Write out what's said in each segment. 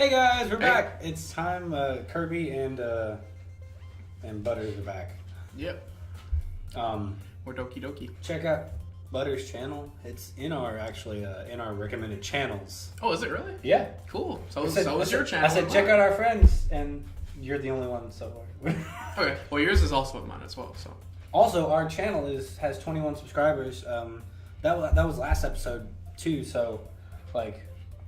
Hey guys, we're back. It's time. Kirby and Butters are back. Yep. We're Doki Doki. Check out Butters' channel. It's in our recommended channels. Oh, is it really? Yeah. Cool. So is your channel. I said check out our friends, and you're the only one so far. Okay. Well, yours is also in mine as well. So. Also, our channel has 21 subscribers. That was last episode too. So, like,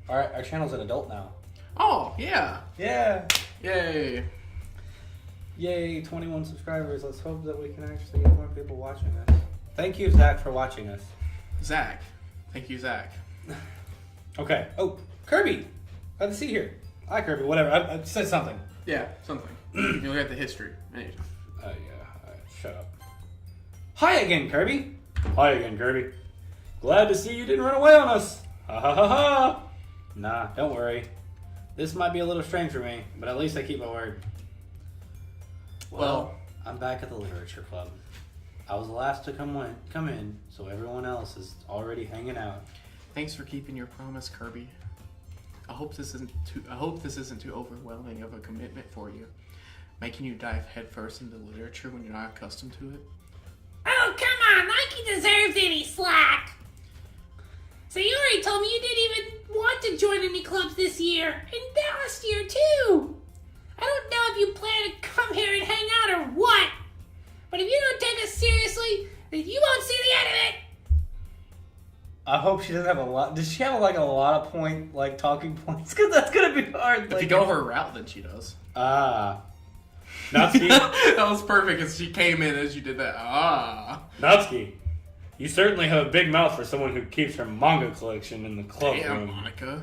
our channel's an adult now. Oh yeah. Yeah. Yay. Yay, 21 subscribers. Let's hope that we can actually get more people watching us. Thank you, Zach, for watching us. Zach. Thank you, Zach. Okay. Oh, Kirby. Glad to see you here. Hi, Kirby. Whatever. I said something. Yeah, something. You'll get the history. Anytime. Yeah. Shut up. Hi again, Kirby. Hi again, Kirby. Glad to see you didn't run away on us. Ha ha ha ha. Nah, don't worry. This might be a little strange for me, but at least I keep my word. Well, I'm back at the literature club. I was the last to come in, so everyone else is already hanging out. Thanks for keeping your promise, Kirby. I hope this isn't too overwhelming of a commitment for you, making you dive headfirst into literature when you're not accustomed to it. Oh, come on! Nike deserves any slack! Sayori told me you didn't even want to join any clubs this year, and last year too! I don't know if you plan to come here and hang out or what, but if you don't take us seriously, then you won't see the end of it! I hope she doesn't have a lot. Does she have a lot of talking points? Because that's gonna be hard. If you go her route, then she does. Natsuki. That was perfect because she came in as you did that. Natsuki, you certainly have a big mouth for someone who keeps her manga collection in the club room. Monica.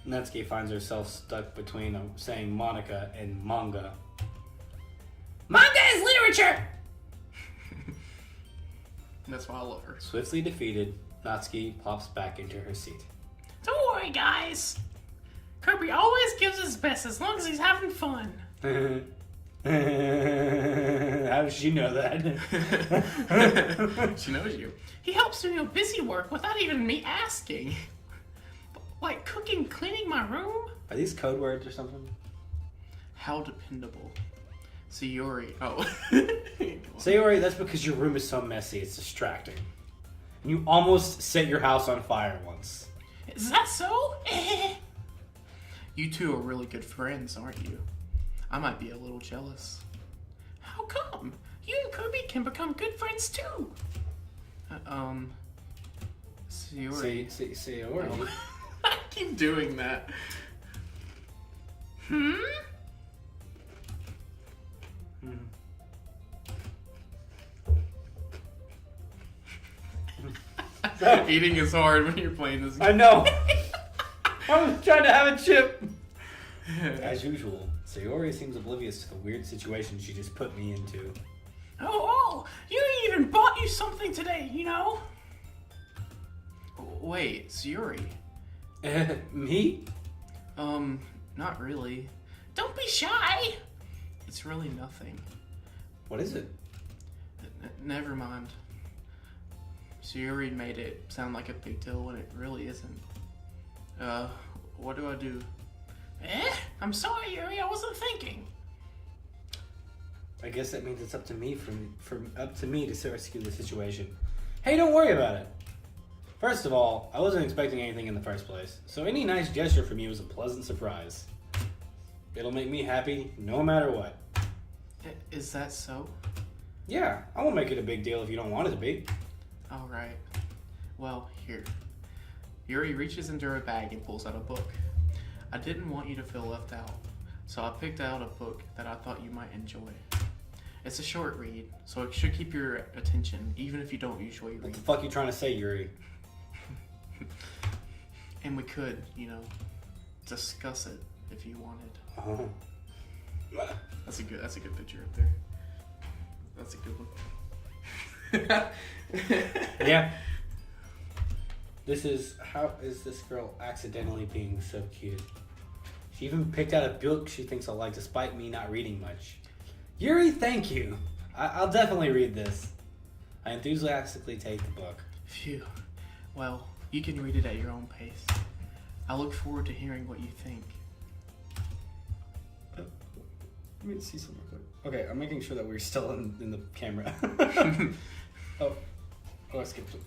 Natsuki finds herself stuck between saying Monica and manga. Manga is literature! That's why I love her. Swiftly defeated, Natsuki pops back into her seat. Don't worry, guys. Kirby always gives his best as long as he's having fun. How does she know that? She knows you. He helps me with busy work without even me asking. Like cooking, cleaning my room? Are these code words or something? How dependable. Sayori. Oh. Sayori, that's because your room is so messy, it's distracting. You almost set your house on fire once. Is that so? You two are really good friends, aren't you? I might be a little jealous. How come? You and Kirby can become good friends too. Sayori. Sayori. I keep doing that. Eating is hard when you're playing this game. I know. I was trying to have a chip. As usual, Sayori seems oblivious to the weird situation she just put me into. Oh, you even bought you something today, you know? Wait, Sayori. Me? Not really. Don't be shy. It's really nothing. What is it? Never mind. Sayori made it sound like a big deal when it really isn't. What do I do? I'm sorry, Yuri, I wasn't thinking. I guess that means it's up to me to rescue the situation. Hey, don't worry about it. First of all, I wasn't expecting anything in the first place, so any nice gesture from you is a pleasant surprise. It'll make me happy no matter what. Is that so? Yeah, I won't make it a big deal if you don't want it to be. Alright. Well, here. Yuri reaches into her bag and pulls out a book. I didn't want you to feel left out, so I picked out a book that I thought you might enjoy. It's a short read, so it should keep your attention, even if you don't usually read. What the fuck are you trying to say, Yuri? And we could, discuss it if you wanted. Oh. That's a good picture up there. That's a good one. Yeah. How is this girl accidentally being so cute? She even picked out a book she thinks I'll like despite me not reading much. Yuri, thank you. I'll definitely read this. I enthusiastically take the book. Phew. Well, You can read it at your own pace. I look forward to hearing what you think. Let me see something real quick. Okay, I'm making sure that we're still in the camera. Oh, I skipped it.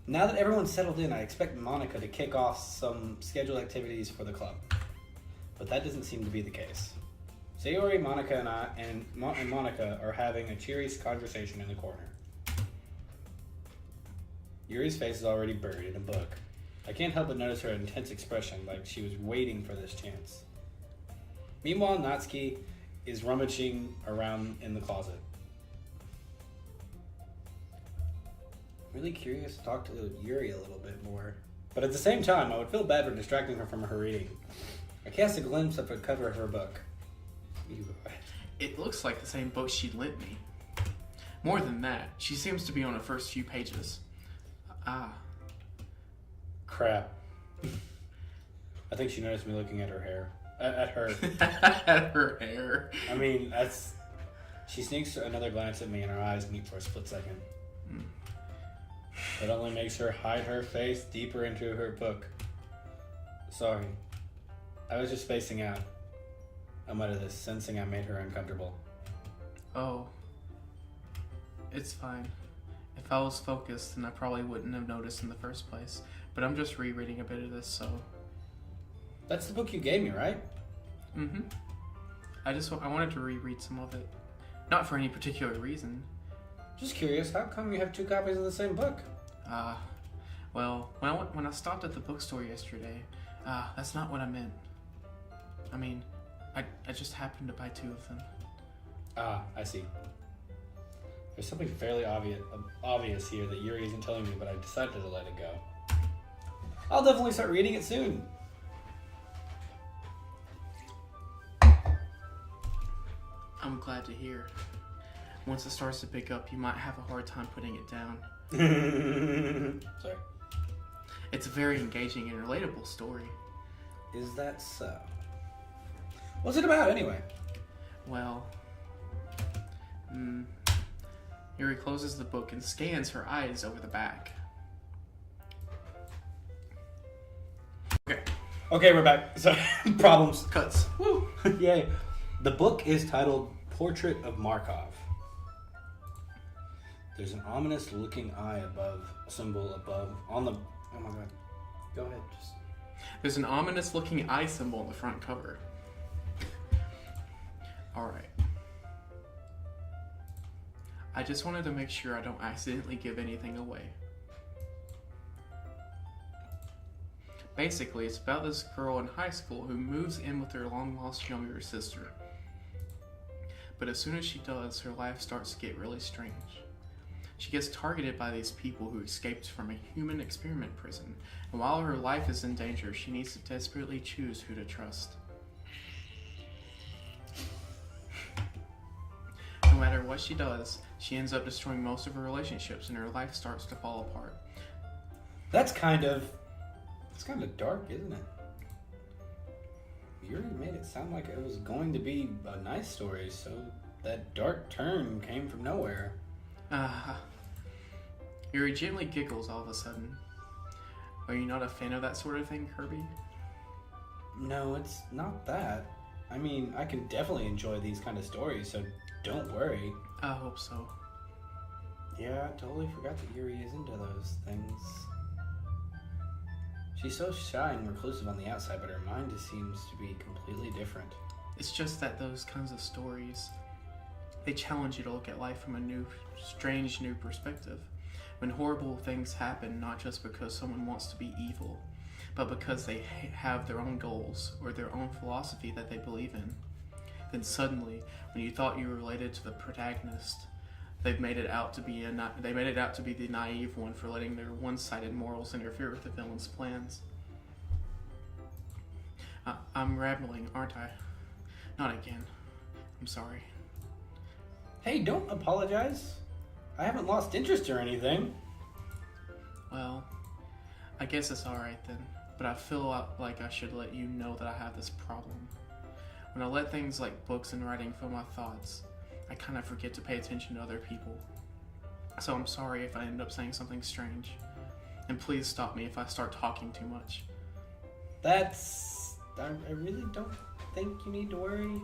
Now that everyone's settled in, I expect Monica to kick off some scheduled activities for the club. But that doesn't seem to be the case. Sayori, Monica, and Monica are having a cheery conversation in the corner. Yuri's face is already buried in a book. I can't help but notice her intense expression, like she was waiting for this chance. Meanwhile, Natsuki is rummaging around in the closet. Really curious to talk to Yuri a little bit more. But at the same time, I would feel bad for distracting her from her reading. I cast a glimpse of the cover of her book. It looks like the same book she lent me. More than that, she seems to be on the first few pages. Ah. Crap. I think she noticed me looking at her hair. At her. At her hair. I mean, that's... She sneaks another glance at me and her eyes meet for a split second. It only makes her hide her face deeper into her book. Sorry. I was just spacing out. I muttered this, sensing I made her uncomfortable. Oh. It's fine. If I was focused, then I probably wouldn't have noticed in the first place. But I'm just rereading a bit of this, so... That's the book you gave me, right? Mm-hmm. I wanted to reread some of it. Not for any particular reason. Just curious, how come you have two copies of the same book? Well, when I stopped at the bookstore yesterday, that's not what I meant. I mean, I just happened to buy two of them. I see. There's something fairly obvious here that Yuri isn't telling me, but I decided to let it go. I'll definitely start reading it soon. I'm glad to hear. Once it starts to pick up, you might have a hard time putting it down. Sorry. It's a very engaging and relatable story. Is that so? What's it about, anyway? Well, Yuri closes the book and scans her eyes over the back. Okay, we're back. Sorry, problems. Cuts. Woo! Yay. The book is titled Portrait of Markov. There's an ominous looking eye symbol above, on the, oh my god. Go ahead, just. There's an ominous looking eye symbol on the front cover. Alright. I just wanted to make sure I don't accidentally give anything away. Basically, it's about this girl in high school who moves in with her long-lost younger sister. But as soon as she does, her life starts to get really strange. She gets targeted by these people who escaped from a human experiment prison, and while her life is in danger, she needs to desperately choose who to trust. No matter what she does, she ends up destroying most of her relationships, and her life starts to fall apart. That's kind of dark, isn't it? You already made it sound like it was going to be a nice story, so that dark turn came from nowhere. Yuri gently giggles all of a sudden. Are you not a fan of that sort of thing, Kirby? No, it's not that. I mean, I can definitely enjoy these kind of stories, so don't worry. I hope so. Yeah, I totally forgot that Yuri is into those things. She's so shy and reclusive on the outside, but her mind just seems to be completely different. It's just that those kinds of stories, they challenge you to look at life from a strange new perspective. When horrible things happen, not just because someone wants to be evil, but because they have their own goals or their own philosophy that they believe in. Then suddenly, when you thought you were related to the protagonist, they made it out to be the naive one for letting their one-sided morals interfere with the villain's plans. I'm rambling, aren't I? Not again. I'm sorry. Hey, don't apologize. I haven't lost interest or anything. Well, I guess it's alright then, but I feel like I should let you know that I have this problem. When I let things like books and writing fill my thoughts, I kind of forget to pay attention to other people. So I'm sorry if I end up saying something strange. And please stop me if I start talking too much. I really don't think you need to worry.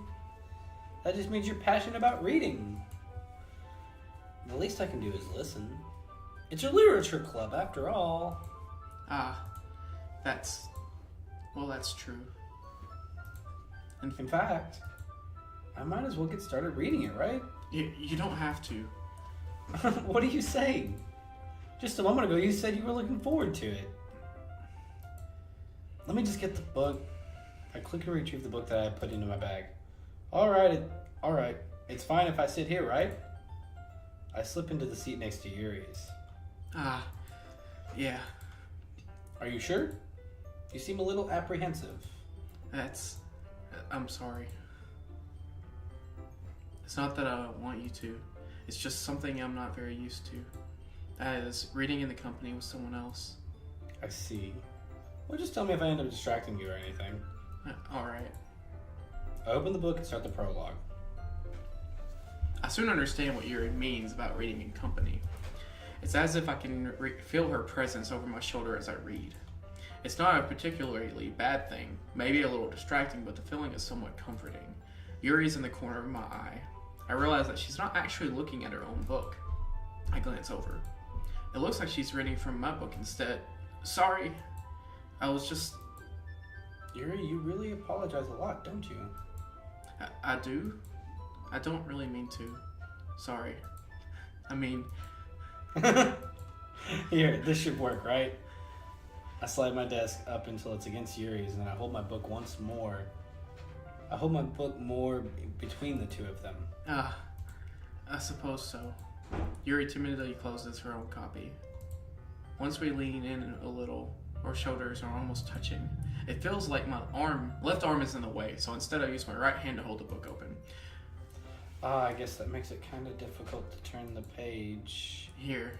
That just means you're passionate about reading. The least I can do is listen. It's a literature club, after all. That's true. In fact, I might as well get started reading it, right? You don't have to. What are you saying? Just a moment ago, you said you were looking forward to it. Let me just get the book. I click and retrieve the book that I put into my bag. All right. It's fine if I sit here, right? I slip into the seat next to Yuri's. Yeah. Are you sure? You seem a little apprehensive. I'm sorry. It's not that I want you to. It's just something I'm not very used to. That is, reading in the company with someone else. I see. Well, just tell me if I end up distracting you or anything. Alright. I open the book and start the prologue. I soon understand what Yuri means about reading in company. It's as if I can feel her presence over my shoulder as I read. It's not a particularly bad thing, maybe a little distracting, but the feeling is somewhat comforting. Yuri's in the corner of my eye. I realize that she's not actually looking at her own book. I glance over. It looks like she's reading from my book instead. Sorry, I was just... Yuri, you really apologize a lot, don't you? I do? I don't really mean to. Sorry. I mean... Here, this should work, right? I slide my desk up until it's against Yuri's, and I hold my book once more. I hold my book more between the two of them. I suppose so. Yuri timidly closes her own copy. Once we lean in a little, our shoulders are almost touching. It feels like my left arm is in the way, so instead I use my right hand to hold the book open. I guess that makes it kind of difficult to turn the page. Here.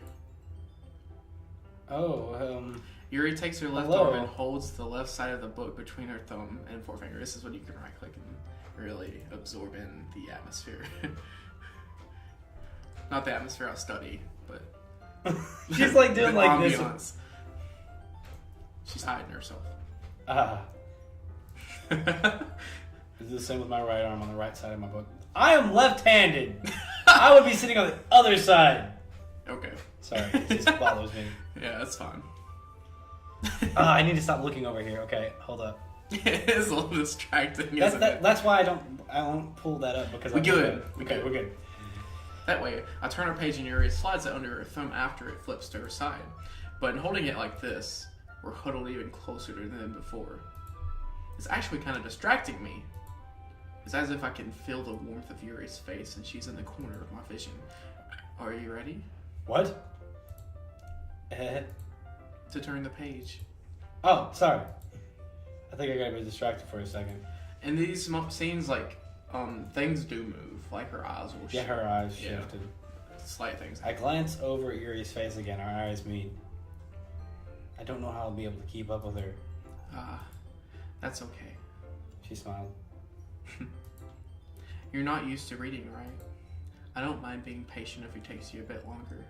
Yuri takes her left arm and holds the left side of the book between her thumb and forefinger. This is when you can right click and really absorb in the atmosphere. Not the atmosphere I study, but she's like doing like ambiance. This. She's hiding herself. It's the same with my right arm on the right side of my book. I am left-handed. I would be sitting on the other side. Okay. Sorry, it just bothers me. Yeah, that's fine. I need to stop looking over here. Okay, hold up. It is a little distracting. That's why I don't pull that up because we're good. Okay, we're good. That way, I turn her page and Yuri slides it under her thumb after it flips to her side. But in holding it like this, we're huddled even closer than before. It's actually kind of distracting me. It's as if I can feel the warmth of Yuri's face and she's in the corner of my vision. Are you ready? What? To turn the page. Oh, sorry. I think I got a bit distracted for a second. In these scenes, like, things do move. Like her eyes will shift. Yeah, her eyes shifted. Slight things. I glance over at Yuri's face again. Our eyes meet. I don't know how I'll be able to keep up with her. That's okay. She smiled. You're not used to reading, right? I don't mind being patient if it takes you a bit longer.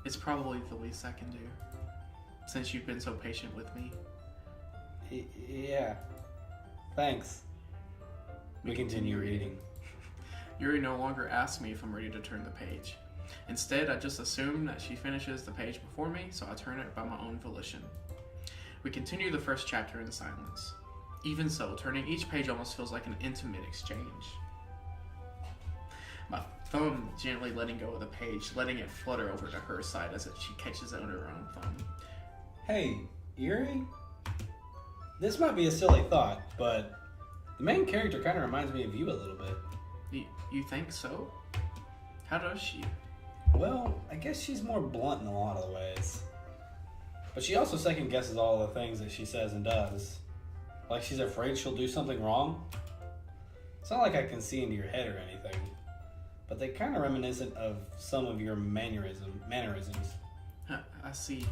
It's probably the least I can do, since you've been so patient with me. Yeah. Thanks. We continue reading. Yuri no longer asks me if I'm ready to turn the page. Instead, I just assume that she finishes the page before me, so I turn it by my own volition. We continue the first chapter in silence. Even so, turning each page almost feels like an intimate exchange. My thumb gently letting go of the page, letting it flutter over to her side as she catches it under her own thumb. Hey, Yuri? This might be a silly thought, but the main character kind of reminds me of you a little bit. You think so? How does she? Well, I guess she's more blunt in a lot of ways. But she also second guesses all the things that she says and does. Like she's afraid she'll do something wrong. It's not like I can see into your head or anything. But they kind of reminiscent of some of your mannerisms. I see.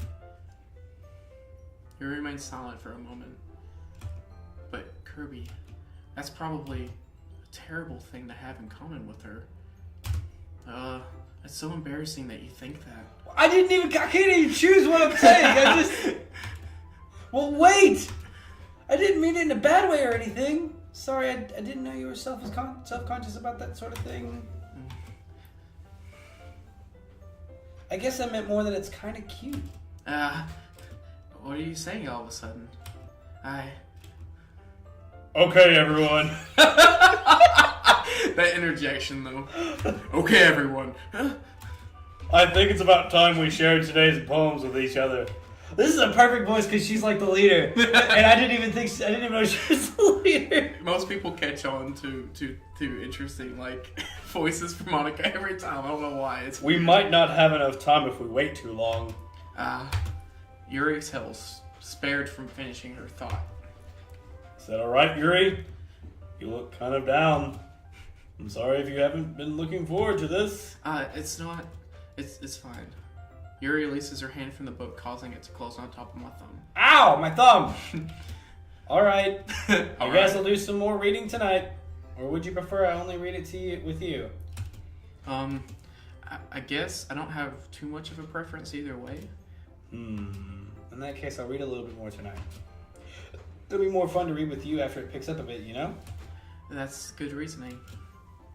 You remain silent for a moment. But Kirby, that's probably a terrible thing to have in common with her. It's so embarrassing that you think that. I can't even choose what I'm saying. I just... Well, wait! I didn't mean it in a bad way or anything. Sorry, I didn't know you were self-conscious about that sort of thing. I guess I meant more that it's kind of cute. What are you saying all of a sudden? Okay, everyone. That interjection, though. Okay, everyone. I think it's about time we shared today's poems with each other. This is a perfect voice because she's like the leader, and I didn't even know she was the leader. Most people catch on to interesting like voices for Monica every time. I don't know why. We might not have enough time if we wait too long. Yuri exhales, spared from finishing her thought. Is that alright, Yuri? You look kind of down. I'm sorry if you haven't been looking forward to this. It's not. It's fine. Yuri releases her hand from the book, causing it to close on top of my thumb. Ow, my thumb! Alright, I guess I'll do some more reading tonight. Or would you prefer I only read it with you? I guess I don't have too much of a preference either way. In that case, I'll read a little bit more tonight. It'll be more fun to read with you after it picks up a bit, you know? That's good reasoning.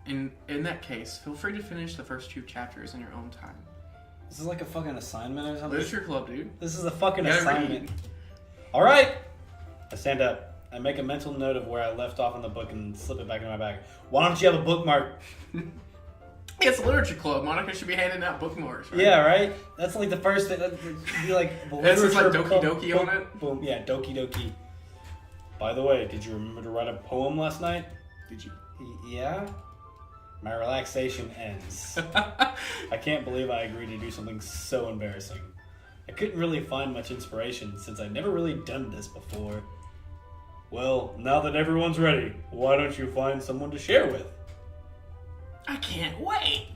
In that case, feel free to finish the first 2 chapters in your own time. This is like a fucking assignment or something? Literature club, dude. This is a fucking You gotta assignment. Alright! I stand up. I make a mental note of where I left off in the book and slip it back in my bag. Why don't you have a bookmark? It's a literature club. Monica should be handing out bookmarks, right? Yeah, right? That's like the first thing. That'd be like the This is like literature Doki club- Doki on it? Boom. Yeah, Doki Doki. By the way, did you remember to write a poem last night? Did you? Yeah? My relaxation ends. I can't believe I agreed to do something so embarrassing. I couldn't really find much inspiration since I'd never really done this before. Well, now that everyone's ready, why don't you find someone to share with? I can't wait.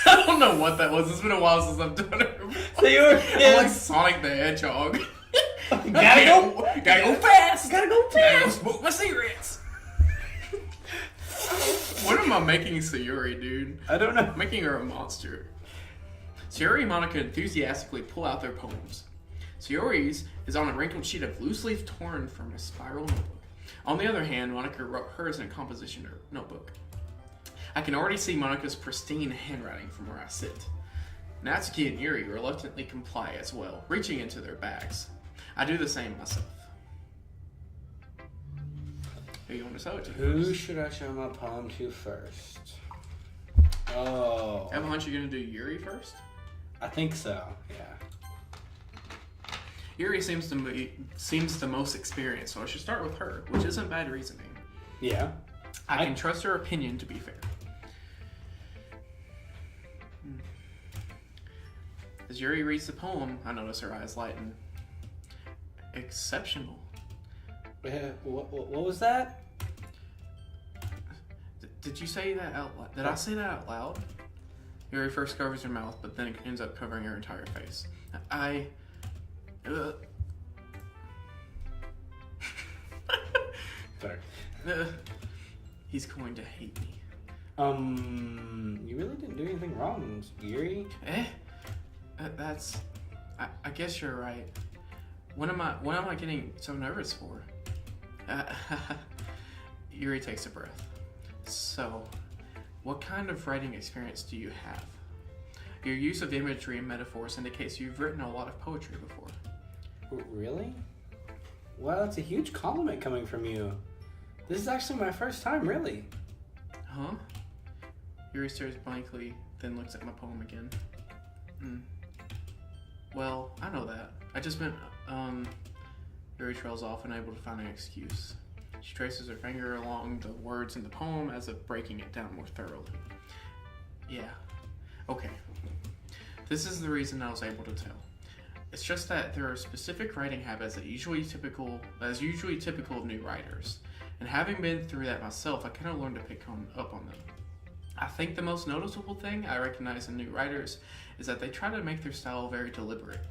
I don't know what that was. It's been a while since I've done it. So you were I'm like Sonic the Hedgehog. gotta go fast. Gotta go Gotta go fast. smoke my cigarettes. What am I making Sayuri, dude? I don't know. I'm making her a monster. Sayuri and Monica enthusiastically pull out their poems. Sayuri's is on a wrinkled sheet of loose leaf torn from a spiral notebook. On the other hand, Monica wrote hers in a composition notebook. I can already see Monica's pristine handwriting from where I sit. Natsuki and Yuri reluctantly comply as well, reaching into their bags. I do the same myself. Who you want to show it to? Who should I show my poem to first? Oh. I have a hunch you're going to do Yuri first? I think so, yeah. Yuri seems the most experienced, so I should start with her, which isn't bad reasoning. Yeah. I can trust her opinion to be fair. As Yuri reads the poem, I notice her eyes lighten. Exceptional. What was that? Did you say that out loud? Did I say that out loud? Yuri first covers her mouth, but then it ends up covering her entire face. Sorry. He's going to hate me. You really didn't do anything wrong, Yuri. That's. I guess you're right. What am I getting so nervous for? Yuri takes a breath. So, what kind of writing experience do you have? Your use of imagery and metaphors indicates you've written a lot of poetry before. Really? Wow, that's a huge compliment coming from you. This is actually my first time, really. Huh? Yuri stares blankly, then looks at my poem again. Well, I know that. I just meant, Yuri trails off, unable to find an excuse. She traces her finger along the words in the poem as if breaking it down more thoroughly. Yeah. Okay. This is the reason I was able to tell. It's just that there are specific writing habits that is usually typical of new writers. And having been through that myself, I kind of learned to pick up on them. I think the most noticeable thing I recognize in new writers is that they try to make their style very deliberate.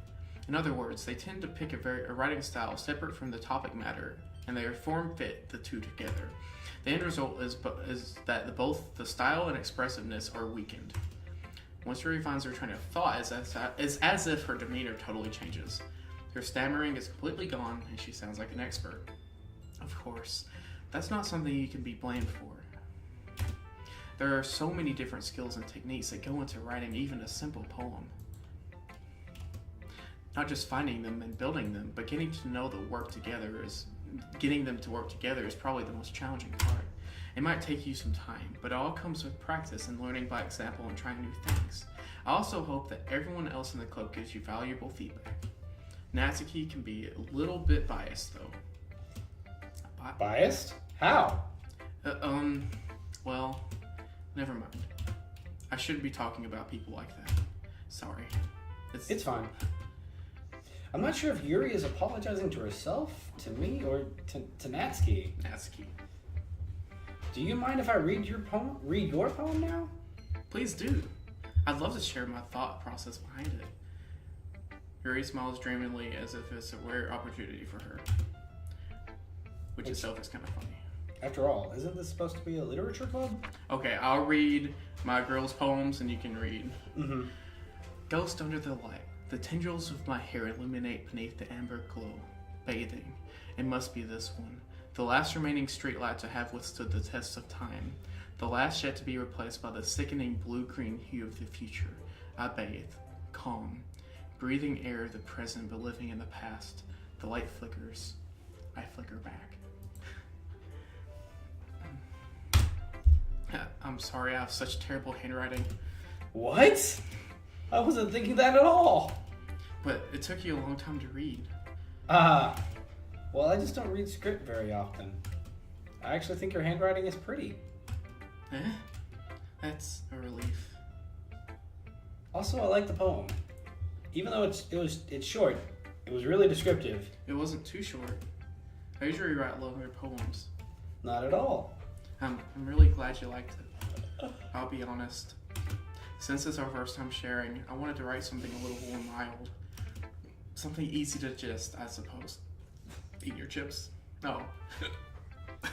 In other words, they tend to pick a writing style separate from the topic matter, and they form-fit the two together. The end result is that both the style and expressiveness are weakened. Once Yuri finds her train of thought, it's as if her demeanor totally changes. Her stammering is completely gone, and she sounds like an expert. Of course, that's not something you can be blamed for. There are so many different skills and techniques that go into writing even a simple poem. Not just finding them and building them, but getting them to work together is probably the most challenging part. It might take you some time, but it all comes with practice and learning by example and trying new things. I also hope that everyone else in the club gives you valuable feedback. Natsuki can be a little bit biased, though. Biased? How? Well, never mind. I shouldn't be talking about people like that. Sorry. It's fine. I'm not sure if Yuri is apologizing to herself, to me, or to Natsuki. Natsuki. Do you mind if I read your poem now? Please do. I'd love to share my thought process behind it. Yuri smiles dreamily as if it's a rare opportunity for her. Which itself is kind of funny. After all, isn't this supposed to be a literature club? Okay, I'll read my girl's poems and you can read. Mm-hmm. Ghost under the light. The tendrils of my hair illuminate beneath the amber glow. Bathing. It must be this one. The last remaining streetlight to have withstood the test of time. The last yet to be replaced by the sickening blue-green hue of the future. I bathe. Calm. Breathing air of the present but living in the past. The light flickers. I flicker back. I'm sorry I have such terrible handwriting. What? I wasn't thinking that at all. But it took you a long time to read. Well, I just don't read script very often. I actually think your handwriting is pretty. That's a relief. Also, I like the poem. Even though it's short, it was really descriptive. It wasn't too short. I usually write longer poems. Not at all. I'm really glad you liked it. I'll be honest. Since it's our first time sharing, I wanted to write something a little more mild. Something easy to digest, I suppose. Eat your chips? No.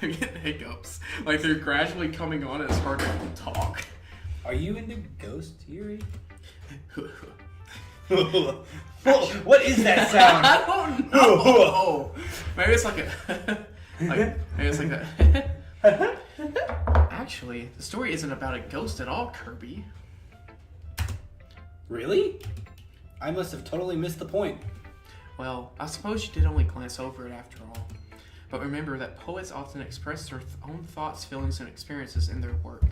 I'm getting hiccups. Like they're gradually coming on and it's hard to talk. Are you into Ghost, Yuri? What is that sound? I don't know. Maybe it's like a... maybe it's like that. Actually, the story isn't about a ghost at all, Kirby. Really? I must have totally missed the point. Well, I suppose you did only glance over it after all. But remember that poets often express their own thoughts, feelings, and experiences in their work.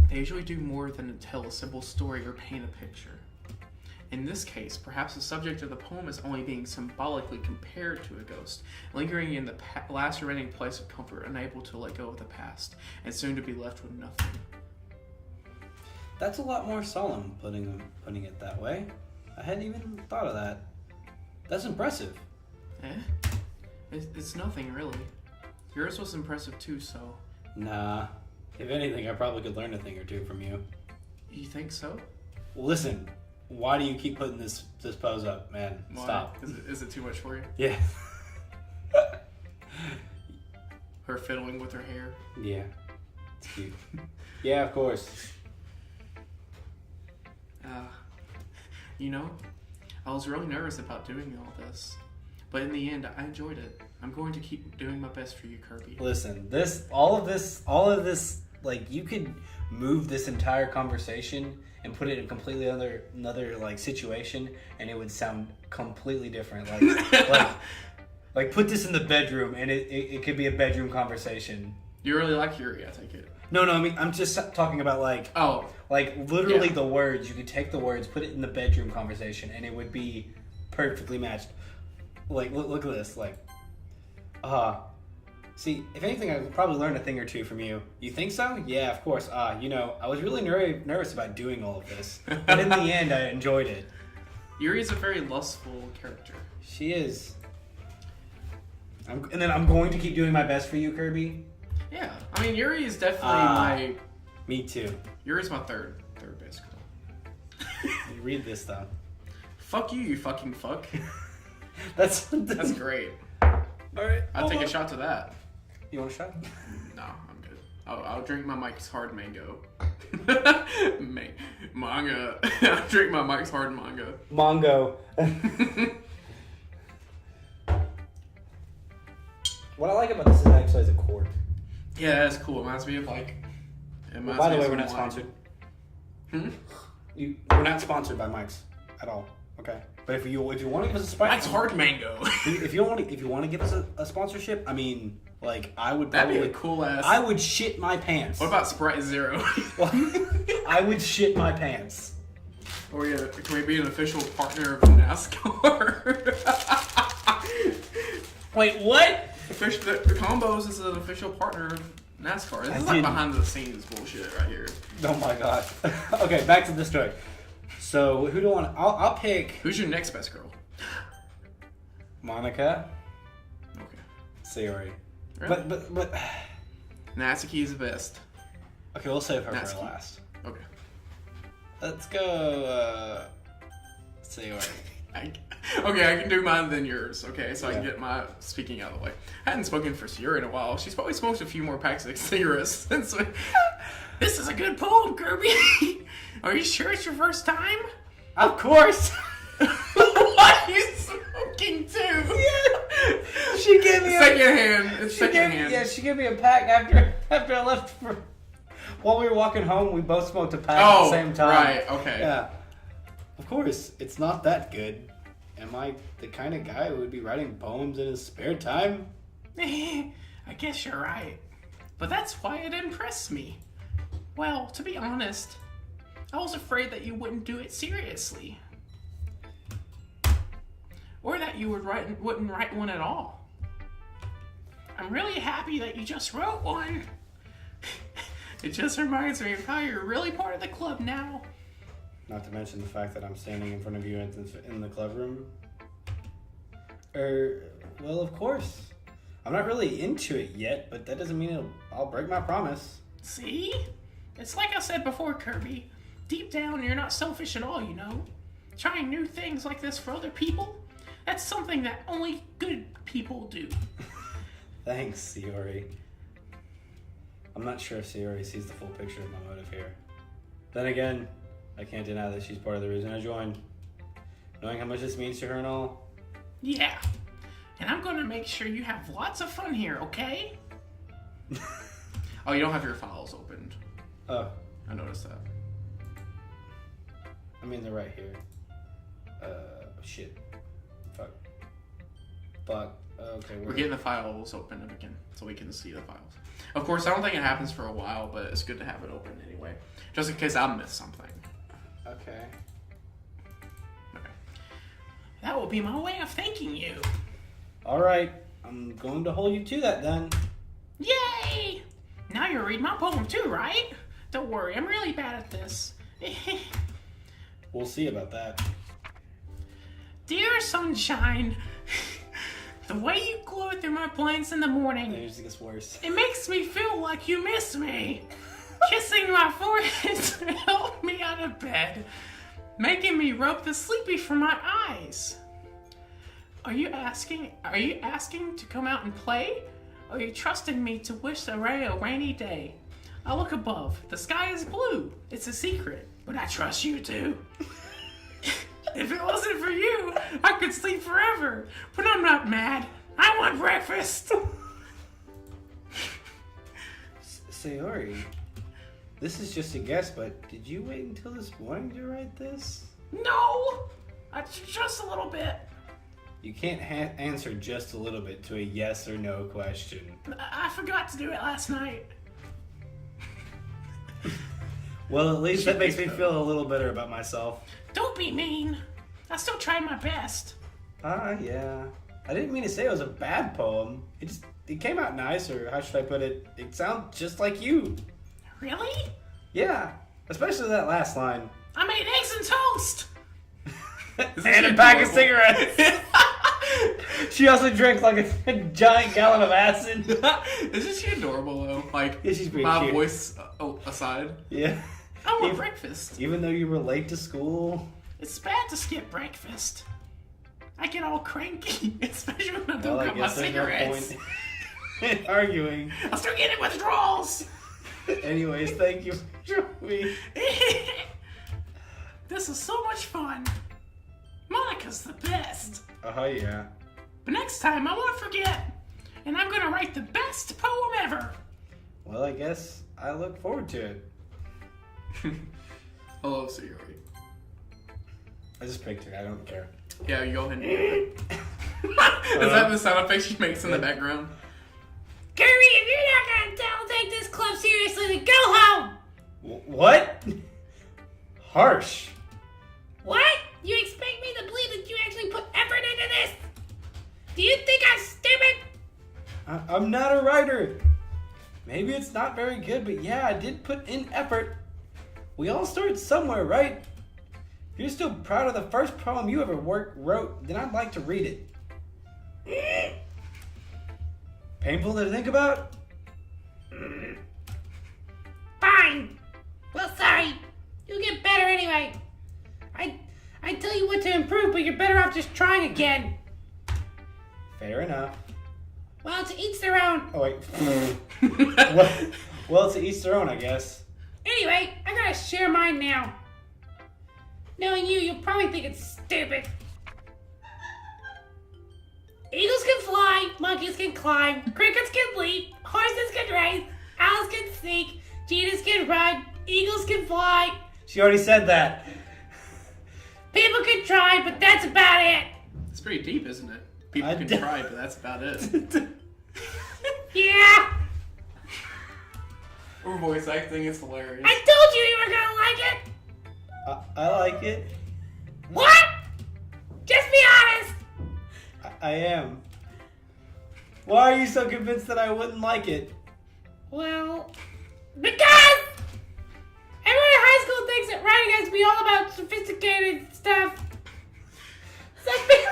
They usually do more than tell a simple story or paint a picture. In this case, perhaps the subject of the poem is only being symbolically compared to a ghost, lingering in the last remaining place of comfort, unable to let go of the past, and soon to be left with nothing. That's a lot more solemn, putting it that way. I hadn't even thought of that. That's impressive. It's nothing, really. Yours was impressive too, so... Nah. If anything, I probably could learn a thing or two from you. You think so? Listen, why do you keep putting this pose up, man? Why? Stop. Is it too much for you? Yeah. Her fiddling with her hair? Yeah. It's cute. Yeah, of course. You know, I was really nervous about doing all this. But in the end, I enjoyed it. I'm going to keep doing my best for you, Kirby. Listen, all of this, like, you could move this entire conversation and put it in completely another like situation, and it would sound completely different. Like put this in the bedroom, and it could be a bedroom conversation. You really like Yuri, I take it. No, I mean, I'm just talking about literally the words. You could take the words, put it in the bedroom conversation, and it would be perfectly matched. Like, look at this. Like, see, if anything, I could probably learn a thing or two from you. You think so? Yeah, of course. I was really nervous about doing all of this, but in the end, I enjoyed it. Yuri's a very lustful character. She is. And then I'm going to keep doing my best for you, Kirby. Yeah, I mean, Yuri is definitely Me too. Yuri's my third best girl. You read this though. Fuck you, you fucking fuck. That's great. All right, I'll take a shot to that. You want a shot? No, I'm good. I'll drink my Mike's Hard Mango. Manga. I drink my Mike's Hard manga. Mongo. What I like about this is actually the cork. Yeah, that's cool. It reminds me of like. Well, by the way, we're not wine. sponsored. Hmm? We're not sponsored by Mike's at all. Okay, but if you want to give us a sponsor, Mike's Hard mango. if you want to give us a sponsorship, I mean, like I would That'd probably be a cool ass. I would shit my pants. What about Sprite Zero? I would shit my pants. Or can we be an official partner of NASCAR? Wait, what? The Combos is an official partner of NASCAR. This is like behind the scenes bullshit right here. Oh my god. Okay, back to the story. So who do I want? I'll pick Who's your next best girl? Monica. Okay. Sayori. Really? But Natsuki is the best. okay, we'll save her Natsuki. for last. Okay. Let's go Sayori. Okay, I can do mine than yours. Okay, so I can Yeah. get my speaking out of the way. I hadn't spoken for Sierra in a while. She's probably smoked a few more packs of cigarettes since we... This is a good poem, Kirby. Are you sure it's your first time? Of course. What are you smoking too? Yeah. She gave me Secondhand. It's She gave, secondhand. yeah, she gave me a pack after I left for. While we were walking home, we both smoked a pack at the same time. Right, okay. Yeah. Of course, it's not that good. Am I the kind of guy who would be writing poems in his spare time? I guess you're right. But that's why it impressed me. Well, to be honest, I was afraid that you wouldn't do it seriously. Or that you wouldn't write one at all. I'm really happy that you just wrote one. It just reminds me of how you're really part of the club now. Not to mention the fact that I'm standing in front of you in the club room. Well, of course. I'm not really into it yet, but that doesn't mean I'll break my promise. See? It's like I said before, Kirby. Deep down, you're not selfish at all, you know? Trying new things like this for other people, that's something that only good people do. Thanks, Sayori. I'm not sure if Sayori sees the full picture of my motive here. Then again, I can't deny that she's part of the reason I joined. Knowing how much this means to her and all. Yeah. And I'm gonna make sure you have lots of fun here, okay? Oh, you don't have your files opened. Oh, I noticed that. I mean, they're right here. Shit. Fuck. Okay, We're getting the files open again, so we can see the files. Of course, I don't think it happens for a while, but it's good to have it open anyway. Just in case I miss something. Okay. Okay. That will be my way of thanking you. Alright, I'm going to hold you to that then. Yay! Now you'll read my poem too, right? Don't worry, I'm really bad at this. We'll see about that. Dear sunshine, the way you glow through my blinds in the morning, It just gets worse. it makes me feel like you miss me. Kissing my forehead to help me out of bed, making me rub the sleepy from my eyes. Are you asking to come out and play? Or are you trusting me to wish away a rainy day? I look above. The sky is blue. It's a secret, but I trust you too. If it wasn't for you, I could sleep forever. But I'm not mad. I want breakfast. Sayori, this is just a guess, but did you wait until this morning to write this? No, just a little bit. You can't answer just a little bit to a yes or no question. I forgot to do it last night. Well, at least that makes me feel a little better about myself. Don't be mean. I still tried my best. Yeah. I didn't mean to say it was a bad poem. It came out nice, or how should I put it? It sounds just like you. Really? Yeah, especially that last line. I made eggs and toast. And a pack of cigarettes. She also drank like a giant gallon of acid. Isn't she adorable though? Like, Yeah, she's pretty my cute. voice aside. Yeah. I want Even- breakfast. Even though you were late to school. It's bad to skip breakfast. I get all cranky, especially when I Well, don't I got my guess there's no cigarettes. point in arguing. I'm still getting withdrawals. Anyways, thank you for joining me. This is so much fun. Monica's the best. Oh, yeah. But next time, I won't forget. And I'm gonna write the best poem ever. Well, I guess I look forward to it. I love Sayori. I just picked her. I don't care. Yeah, you go ahead and do it. Is that the sound effect she makes in the background? Curry, if you're not gonna take this club seriously, then go home. What? Harsh. What? You expect me to believe that you actually put effort into this? Do you think I'm stupid? I'm not a writer. Maybe it's not very good, but yeah, I did put in effort. We all started somewhere, right? If you're still proud of the first poem you ever wrote, then I'd like to read it. Painful to think about? Fine. Well, sorry. You'll get better anyway. I tell you what to improve, but you're better off just trying again. Fair enough. Well, to each their own. Oh, wait. well, to each their own, I guess. Anyway, I gotta share mine now. Knowing you, you'll probably think it's stupid. Eagles can fly, monkeys can climb, crickets can leap, horses can race, owls can sneak, cheetahs can run, eagles can fly. She already said that. People can try, but that's about it. It's pretty deep, isn't it? People can try, but that's about it. Yeah, Her voice acting is hilarious. I told you you were gonna like it. I like it. What? Just be honest. I am. Why are you so convinced that I wouldn't like it? Well, because everyone in high school thinks that writing has to be all about sophisticated stuff. Some people...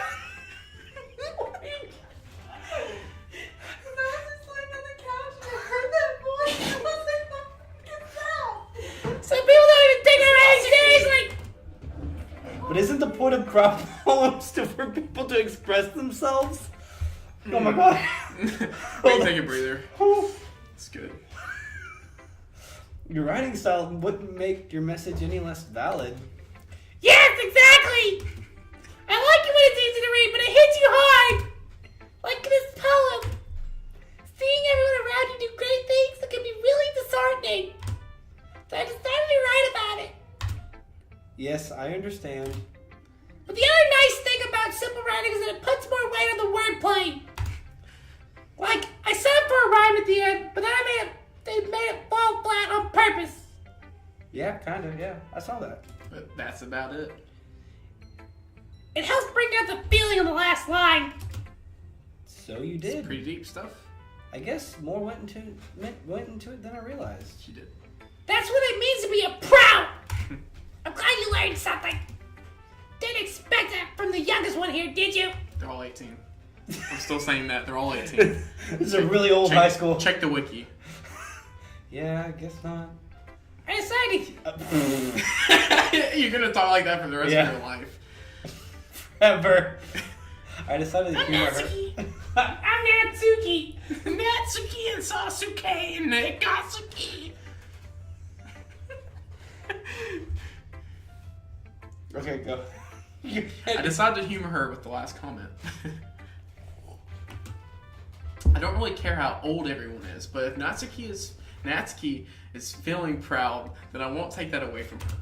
Some people don't even take our writing seriously. But isn't the point of crop poems for people to express themselves? Oh my god. Wait, take a breather. It's good. Your writing style wouldn't make your message any less valid. Yes, exactly. I like it when it's easy to read, but it hits you hard. Like this poem. Seeing everyone around you do great things, it can be really disheartening. So I decided to write about it. Yes, I understand. But the other nice thing about simple writing is that it puts more weight on the wordplay. Like, I set up for a rhyme at the end, but then they made it fall flat on purpose. Yeah, kind of, yeah. I saw that. But that's about it. It helps bring out the feeling on the last line. So you It's did. pretty deep stuff. I guess more went into it than I realized. She did. That's what it means to be a proud. I'm glad you learned something. Didn't expect that from the youngest one here, did you? They're all 18. I'm still saying that. They're all 18. This is a really old high school. Check the wiki. Yeah, I guess not. I decided. You're going to talk like that for the rest Yeah. of your life. Ever. I decided to I'm humor Natsuki. her. I'm Natsuki. Natsuki and Sasuke and Akatsuki. Okay, go. I decided to humor her with the last comment. I don't really care how old everyone is, but if Natsuki is feeling proud, then I won't take that away from her.